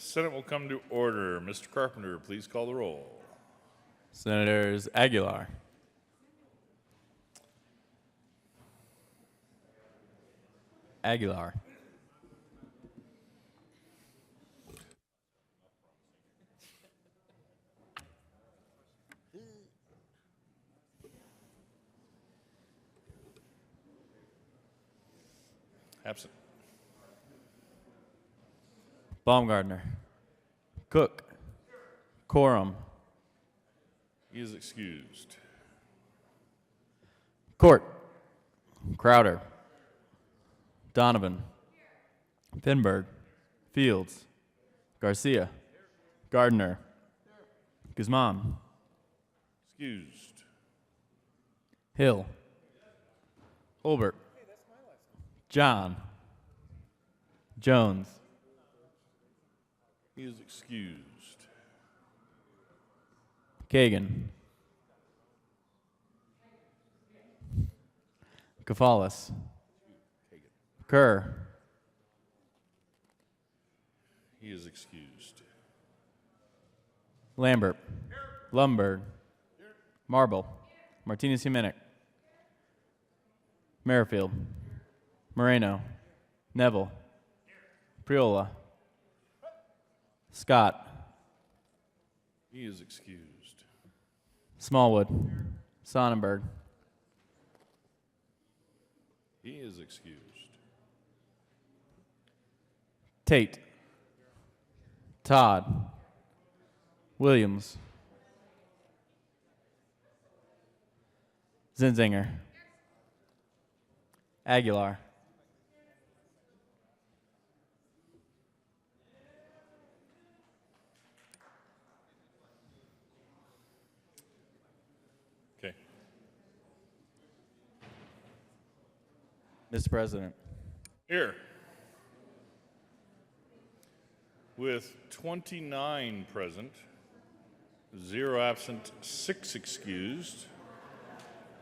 Senate will come to order. Mr. Carpenter, please call the roll. Senators Aguilar, Aguilar, Absent. Baumgartner, Cook, Corum, He is excused. Court, Crowder, Donovan, Finberg, Fields, Garcia, Gardner, Guzman, Excused. Hill, Holbert, John, Jones, He is excused. Kagan, Kafalis, Kerr, He is excused. Lambert, Lumberg, Marble, Martinez Jimenez, Merrifield, Moreno, Neville, Priola, Scott, He is excused. Smallwood, Sonnenberg, He is excused. Tate, Todd, Williams, Zinzinger, Aguilar, Okay. Mr. President. Here. With 29 present, 0 absent, 6 excused,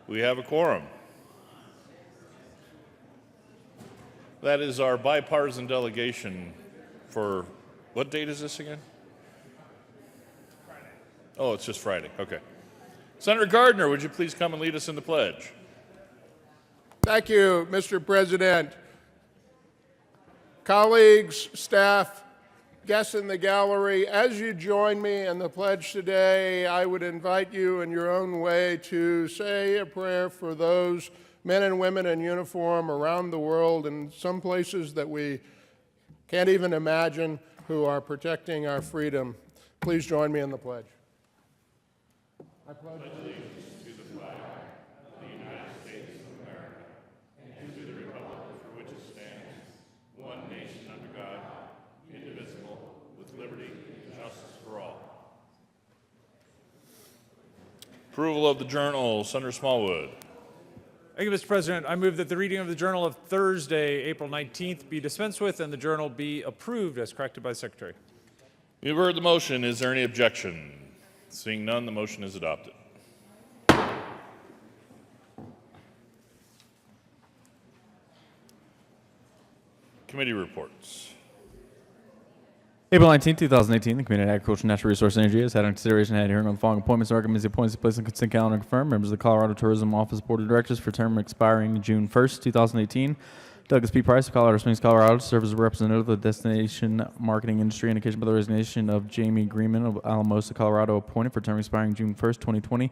we have a quorum. That is our bipartisan delegation for, what date is this again? Friday. Oh, it's just Friday. Okay. Senator Gardner, would you please come and lead us in the pledge? Thank you, Mr. President. Colleagues, staff, guests in the gallery, as you join me in the pledge today, I would invite you in your own way to say a prayer for those men and women in uniform around the world in some places that we can't even imagine who are protecting our freedom. Please join me in the pledge. I pledge allegiance to the flag of the United States of America and to the republic for which it stands, one nation under God, indivisible, with liberty and justice for all. Approval of the journal, Senator Smallwood. Thank you, Mr. President. I move that the reading of the journal of Thursday, April 19th be dispensed with and the journal be approved as corrected by the Secretary. You've heard the motion. Is there any objection? Seeing none, the motion is adopted. Committee reports. April 19, 2018, the Committee on Agriculture, Natural Resources, and Energy has had on consideration and had a hearing on the following appointments and recommends the appointments placed on consent calendar and confirmed. Members of the Colorado Tourism Office Board of Directors for term expiring June 1st, 2018. Douglas P. Price of Colorado Springs, Colorado, to serve as a representative of the destination marketing industry and occasioned by the resignation of Jamie Greenman of Alamosa, Colorado, appointed for term expiring June 1st, 2020.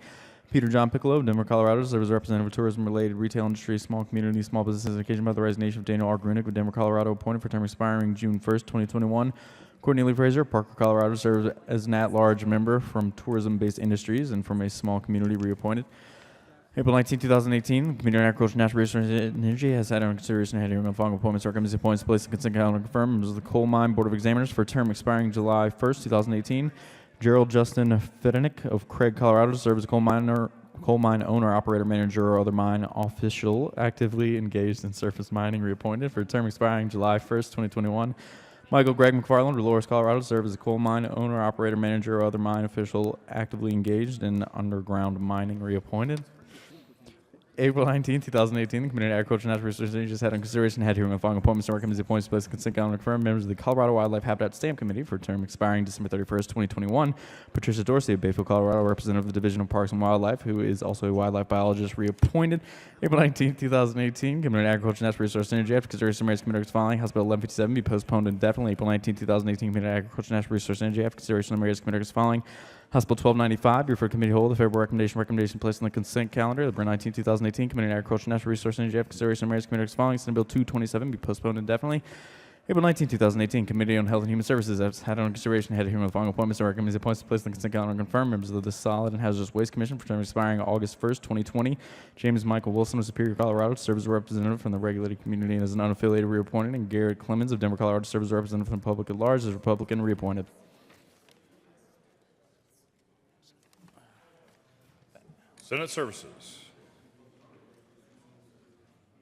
Peter John Piccolo of Denver, Colorado, to serve as a representative of tourism-related retail industry, small community, small businesses, occasioned by the resignation of Daniel R. Grunick of Denver, Colorado, appointed for term expiring June 1st, 2021. Courtney Lee Fraser, Parker, Colorado, serves as an at-large member from tourism-based industries and from a small community, reappointed. April 19, 2018, the Committee on Agriculture, Natural Resources, and Energy has had on consideration and had hearing on following appointments, recommends the appointments placed in consent calendar and confirmed. Members of the Coal Mine Board of Examiners for a term expiring July 1st, 2018. Gerald Justin Fedenick of Craig, Colorado, to serve as a coal mine owner, operator, manager, or other mine official actively engaged in surface mining, reappointed for a term expiring July 1st, 2021. Michael Greg McFarland, Dolores, Colorado, to serve as a coal mine owner, operator, manager, or other mine official actively engaged in underground mining, reappointed. April 19, 2018, the Committee on Agriculture and Natural Resources Energy has had on consideration and had hearing on the following appointments and recommends the appointments placed in consent calendar confirmed members of the Colorado Wildlife Habitat Stamp Committee for a term expiring December 31st, 2021. Patricia Dorsey of Bayfield, Colorado, representative of the Division of Parks and Wildlife, who is also a wildlife biologist, reappointed. April 19, 2018, Committee on Agriculture and Natural Resources Energy, after consideration of Mayor's Committee following House Bill 1157 be postponed indefinitely. April 19, 2018, Committee on Agriculture and Natural Resources Energy, after consideration of Mayor's Committee following House Bill 1295 be referred to committee whole. The favorable recommendation placed on the consent calendar. April 19, 2018, Committee on Agriculture and Natural Resources Energy, after consideration of Mayor's Committee following Senate Bill 227 be postponed indefinitely. April 19, 2018, Committee on Health and Human Services has had on consideration had a hearing on the following appointments and recommends the appointments placed on the consent calendar and confirmed members of the Solid and Hazardous Waste Commission for term expiring August 1st, 2020. James Michael Wilson of Superior, Colorado, to serve as a representative from the regulated community and as an unaffiliated reappointed, and Garrett Clemens of Denver, Colorado, to serve as a representative from the public at large as Republican reappointed. Senate Services.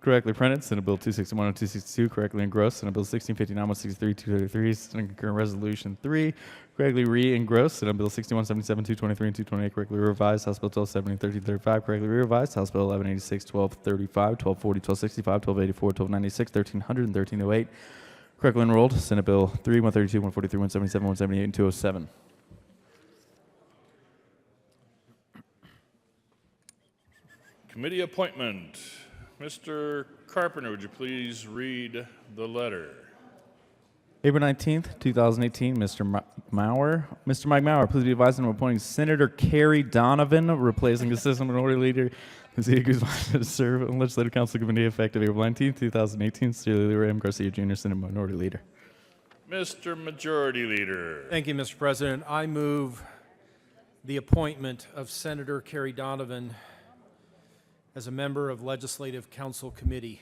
Correctly printed, Senate Bill 261 and 262, correctly engrossed, Senate Bill 1659, 163, 233, Senate Concurrent Resolution 3, correctly re-engrossed, Senate Bill 6177, 223, and 228, correctly revised, House Bill 1270, 1335, correctly re-revised, House Bill 1186, 1235, 1240, 1265, 1284, 1296, 1300, and 1308, correctly enrolled, Senate Bill 3, 132, 143, 177, 178, and 207. Committee appointment. Mr. Carpenter, would you please read the letter? April 19th, 2018, Mr. Maurer. Mr. Mike Maurer, please be advised of appointing Senator Carrie Donovan, replacing Assistant Minority Leader Zia Guzman, to serve on the Legislative Council Committee effective April 19th, 2018. Sincerely, Leroy M. Garcia Jr., Senate Minority Leader. Mr. Majority Leader. Thank you, Mr. President. I move the appointment of Senator Carrie Donovan as a member of Legislative Council Committee.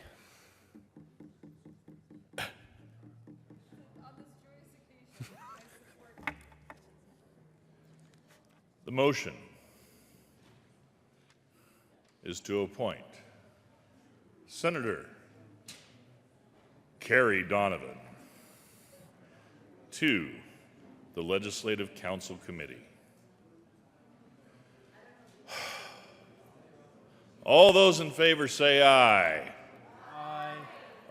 The motion is to appoint Senator Carrie Donovan to the Legislative Council Committee. All those in favor say aye. Aye.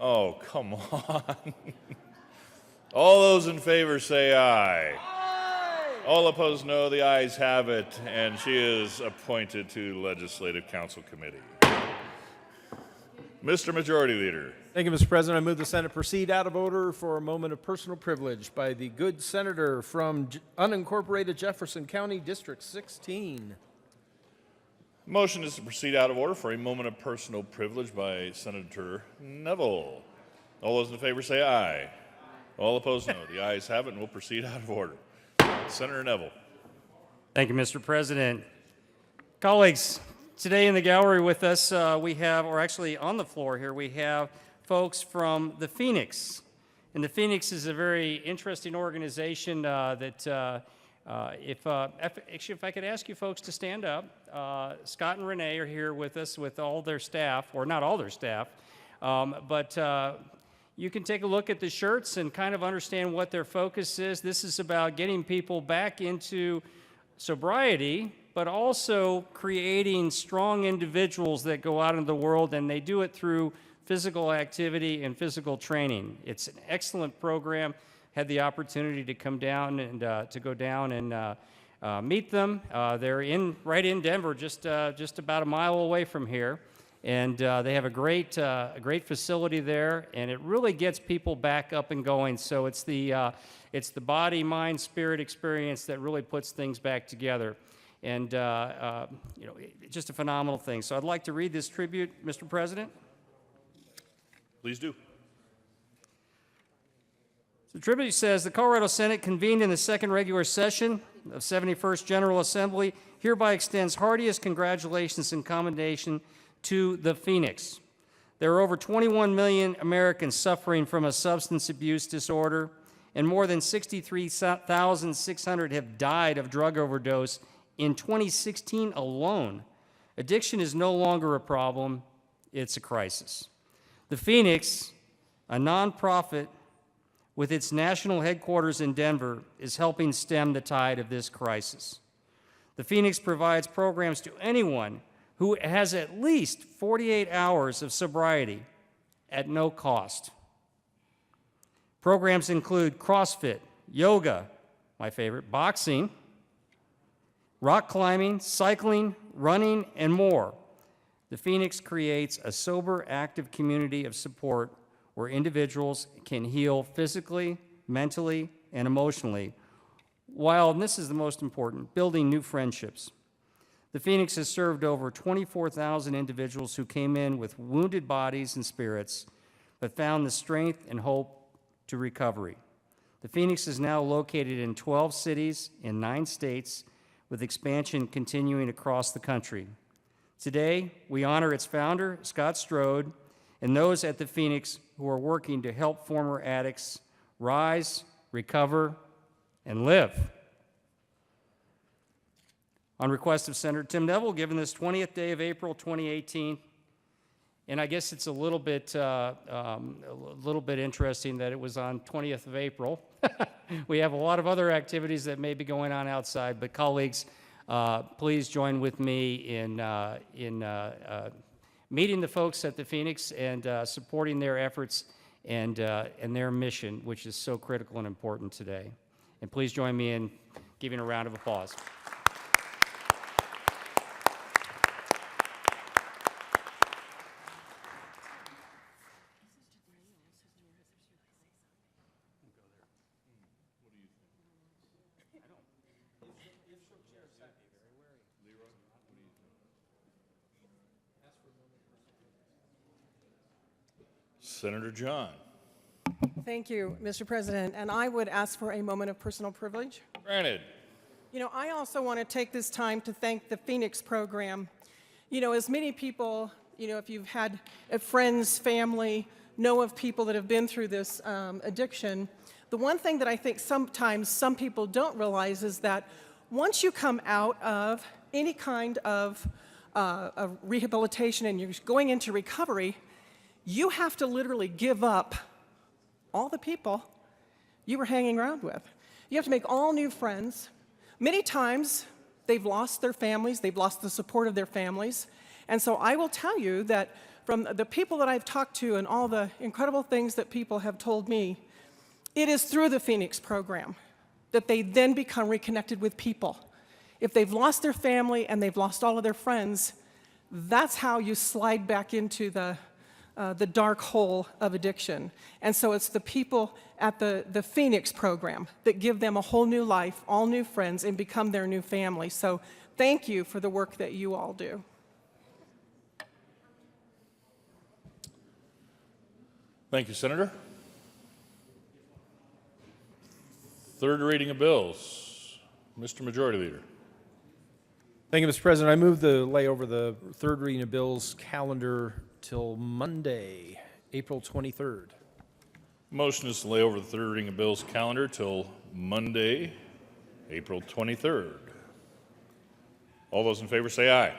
Oh, come on. All those in favor say aye. Aye. All opposed, no. The ayes have it, and she is appointed to the Legislative Council Committee. Mr. Majority Leader. Thank you, Mr. President. I move the Senate proceed out of order for a moment of personal privilege by the good senator from unincorporated Jefferson County, District 16. Motion is to proceed out of order for a moment of personal privilege by Senator Neville. All those in favor say aye. All opposed, no. The ayes have it, and we'll proceed out of order. Senator Neville. Thank you, Mr. President. Colleagues, today in the gallery with us, we have, or actually on the floor here, we have folks from the Phoenix. And the Phoenix is a very interesting organization that if I could ask you folks to stand up. Scott and Renee are here with us with all their staff, or not all their staff, but you can take a look at the shirts and kind of understand what their focus is. This is about getting people back into sobriety, but also creating strong individuals that go out into the world, and they do it through physical activity and physical training. It's an excellent program. Had the opportunity to come down and to go down and meet them. They're right in Denver, just about a mile away from here, and they have a great facility there, and it really gets people back up and going. So it's the body, mind, spirit experience that really puts things back together, and just a phenomenal thing. So I'd like to read this tribute, Mr. President. Please do. The tribute says, the Colorado Senate convened in the second regular session of 71st General Assembly hereby extends heartiest congratulations and commendation to the Phoenix. There are over 21 million Americans suffering from a substance abuse disorder, and more than 63,600 have died of drug overdose in 2016 alone. Addiction is no longer a problem, it's a crisis. The Phoenix, a nonprofit with its national headquarters in Denver, is helping stem the tide of this crisis. The Phoenix provides programs to anyone who has at least 48 hours of sobriety at no cost. Programs include CrossFit, yoga, my favorite, boxing, rock climbing, cycling, running, and more. The Phoenix creates a sober, active community of support where individuals can heal physically, mentally, and emotionally, while, and this is the most important, building new friendships. The Phoenix has served over 24,000 individuals who came in with wounded bodies and spirits, but found the strength and hope to recovery. The Phoenix is now located in 12 cities in 9 states, with expansion continuing across the country. Today, we honor its founder, Scott Strode, and those at the Phoenix who are working to help former addicts rise, recover, and live. On request of Senator Tim Neville, given this 20th day of April 2018, and I guess it's a little bit interesting that it was on 20th of April. We have a lot of other activities that may be going on outside, but colleagues, please join with me in meeting the folks at the Phoenix and supporting their efforts and their mission, which is so critical and important today. And please join me in giving a round of applause. Senator John. Thank you, Mr. President. And I would ask for a moment of personal privilege. Granted. You know, I also want to take this time to thank the Phoenix program. You know, as many people, you know, if you've had friends, family, know of people that have been through this addiction, the one thing that I think sometimes some people don't realize is that once you come out of any kind of rehabilitation and you're going into recovery, you have to literally give up all the people you were hanging around with. You have to make all new friends. Many times, they've lost their families, they've lost the support of their families. And so I will tell you that from the people that I've talked to and all the incredible things that people have told me, it is through the Phoenix program that they then become reconnected with people. If they've lost their family and they've lost all of their friends, that's how you slide back into the dark hole of addiction. And so it's the people at the Phoenix program that give them a whole new life, all new friends, and become their new family. So thank you for the work that you all do. Thank you, Senator. Third reading of bills. Mr. Majority Leader. Thank you, Mr. President. I move to lay over the third reading of bills calendar till Monday, April 23rd. Motion is to lay over the third reading of bills calendar till Monday, April 23rd. All those in favor say aye.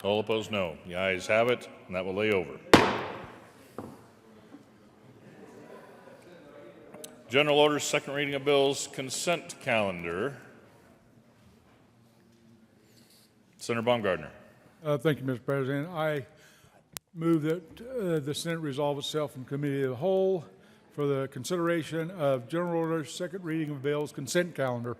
All opposed, no. The ayes have it, and that will lay over. General orders, second reading of bills, consent calendar. Senator Baumgardner. Thank you, Mr. President. I move that the Senate resolve itself in committee of the whole for the consideration of general orders, second reading of bills, consent calendar.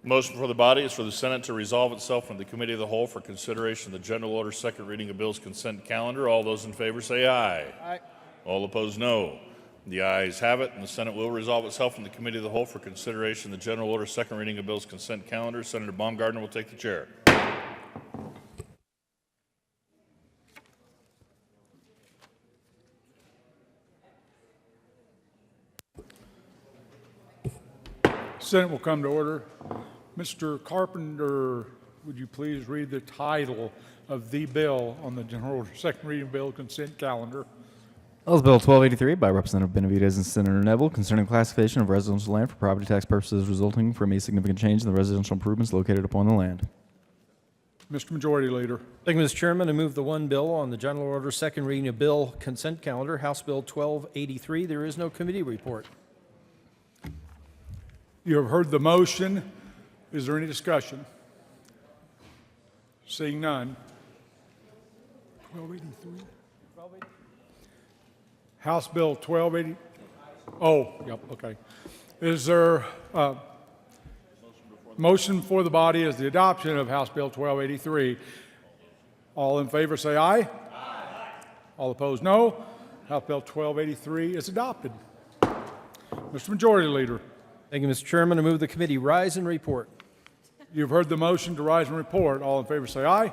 Motion for the body is for the Senate to resolve itself from the committee of the whole for consideration of the general order, second reading of bills, consent calendar. All those in favor say aye. Aye. All opposed, no. The ayes have it, and the Senate will resolve itself from the committee of the whole for consideration of the general order, second reading of bills, consent calendar. Senator Baumgardner will take the chair. Senate will come to order. Mr. Carpenter, would you please read the title of the bill on the general order, second reading bill, consent calendar? House Bill 1283 by Representative Benavidez and Senator Neville concerning classification of residential land for property tax purposes resulting from a significant change in the residential improvements located upon the land. Mr. Majority Leader. Thank you, Mr. Chairman. I move the one bill on the general order, second reading of bill consent calendar, House Bill 1283. There is no committee report. You have heard the motion. Is there any discussion? Seeing none, 1283. House Bill 1280. Oh, yep, okay. Is there motion for the body is the adoption of House Bill 1283. All in favor say aye. Aye. All opposed, no. House Bill 1283 is adopted. Mr. Majority Leader, Thank you, Mr. Chairman. I move the committee rise and report. you've heard the motion to rise and report. All in favor say aye.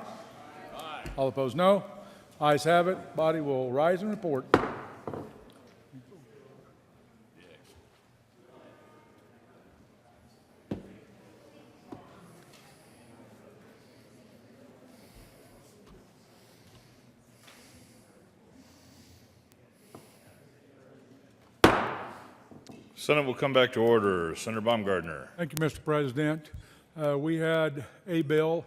Aye. All opposed, no. Ayes have it. Body will rise and report. Senate will come back to order. Senator Baumgardner. Thank you, Mr. President. We had a bill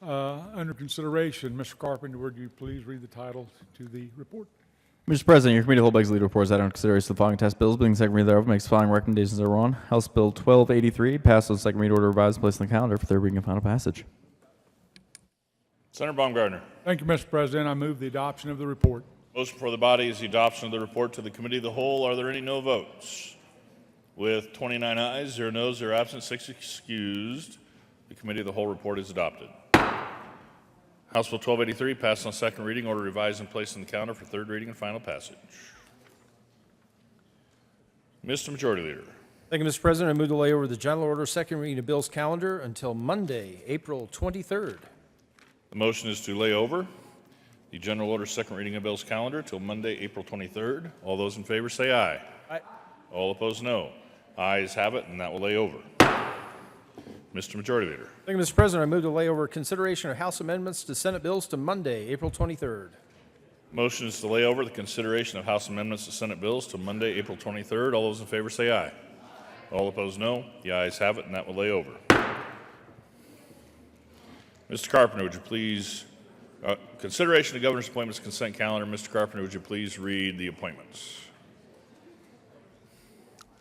under consideration. Mr. Carpenter, would you please read the title to the report? Mr. President, your committee of the whole begs the lead reports that on consideration of the following test bills, being the second reading thereof, makes the following recommendations thereon. House Bill 1283 passed on second read order, revised, and placed on the calendar for third reading and final passage. Senator Baumgardner. Thank you, Mr. President. I move the adoption of the report. Motion for the body is the adoption of the report to the committee of the whole. Are there any no votes? With 29 ayes, 0 noes, 0 absent, 6 excused, the committee of the whole report is adopted. House Bill 1283 passed on second reading, order revised and placed on the calendar for third reading and final passage. Mr. Majority Leader. Thank you, Mr. President. I move to lay over the general order second reading of bills calendar until Monday, April 23rd. The motion is to lay over the general order second reading of bills calendar till Monday, April 23rd. All those in favor say aye. Aye. All opposed, no. Ayes have it, and that will lay over. Mr. Majority Leader. Thank you, Mr. President. I move to lay over consideration of House amendments to Senate bills to Monday, April 23rd. Motion is to lay over the consideration of House amendments to Senate bills to Monday, April 23rd. All those in favor say aye. All opposed, no. The ayes have it, and that will lay over. Mr. Carpenter, would you please, consideration of governor's appointments consent calendar. Mr. Carpenter, would you please read the appointments?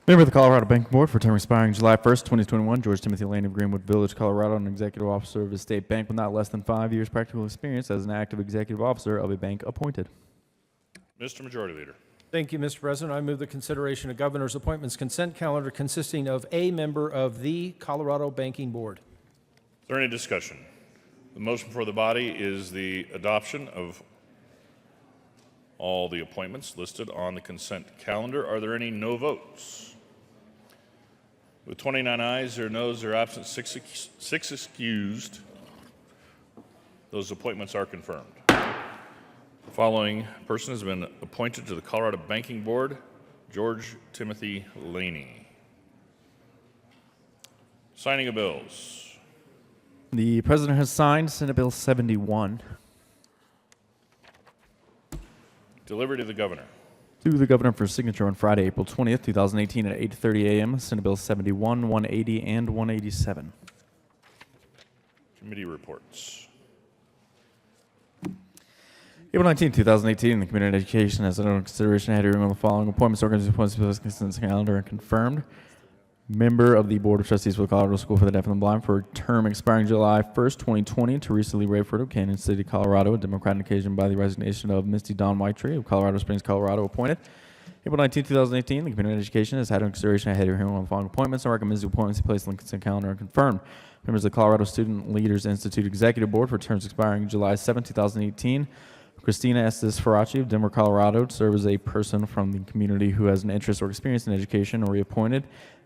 Member of the Colorado Banking Board for term expiring July 1st, 2021, George Timothy Lane of Greenwood Village, Colorado, an executive officer of a state bank with not less than 5 years practical experience as an active executive officer of a bank appointed. Mr. Majority Leader. Thank you, Mr. President. I move the consideration of governor's appointments consent calendar consisting of a member of the Colorado Banking Board. Is there any discussion? The motion for the body is the adoption of all the appointments listed on the consent calendar. Are there any no votes? With 29 ayes, 0 noes, 0 absent, 6 excused, those appointments are confirmed. The following person has been appointed to the Colorado Banking Board, George Timothy Laney. Signing of bills. The President has signed Senate Bill 71. Delivered to the Governor. To the Governor for signature on Friday, April 20th, 2018 at 8:30 a.m. Senate Bill 71, 180, and 187. Committee reports. April 19th, 2018, the Committee on Education has under consideration had a hearing on the following appointments, organizations, appointments, consent calendar, and confirmed. Member of the Board of Trustees for the Colorado School for the Deaf and the Blind for a term expiring July 1st, 2020, Teresa Lee Rayford of Canyon City, Colorado, a Democratic occasion by the resignation of Misty Dawn Whitetree of Colorado Springs, Colorado, appointed. April 19, 2018, the Committee on Education has had under consideration had a hearing on the following appointments and recommends the appointments be placed on the consent calendar and confirmed. Members of the Colorado Student Leaders Institute Executive Board for terms expiring July 7, 2018. Christina Estes Faraci of Denver, Colorado, to serve as a person from the community who has an interest or experience in education, or reappointed.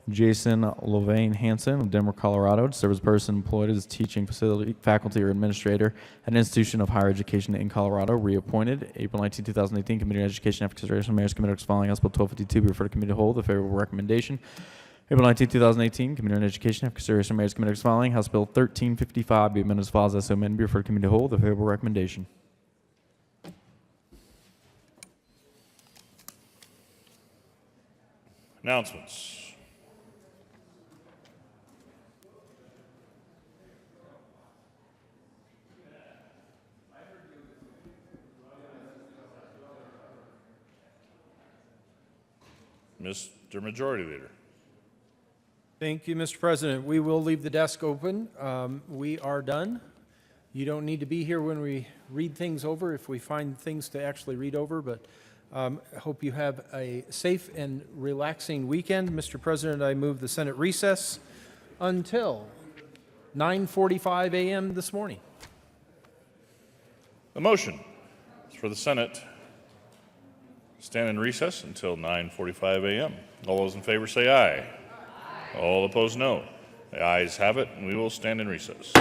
Jason Levain Hansen of Denver, Colorado, to serve as a person employed as teaching facility, faculty, or administrator at an institution of higher education in Colorado, reappointed. April 19, 2018, Committee on Education after consideration of Mayor's Committee following House Bill 1252 be referred to committee to hold the favorable recommendation. April 19, 2018, Committee on Education after consideration of Mayor's Committee following House Bill 1355 be amended as follows as so amended be referred to committee to hold the favorable recommendation. Announcements. Mr. Majority Leader. Thank you, Mr. President. We will leave the desk open. We are done. You don't need to be here when we read things over if we find things to actually read over, but I hope you have a safe and relaxing weekend. Mr. President, I move the Senate recess until 9:45 a.m. this morning. The motion is for the Senate stand in recess until 9:45 a.m. All those in favor say aye. All opposed, no. The ayes have it, and we will stand in recess.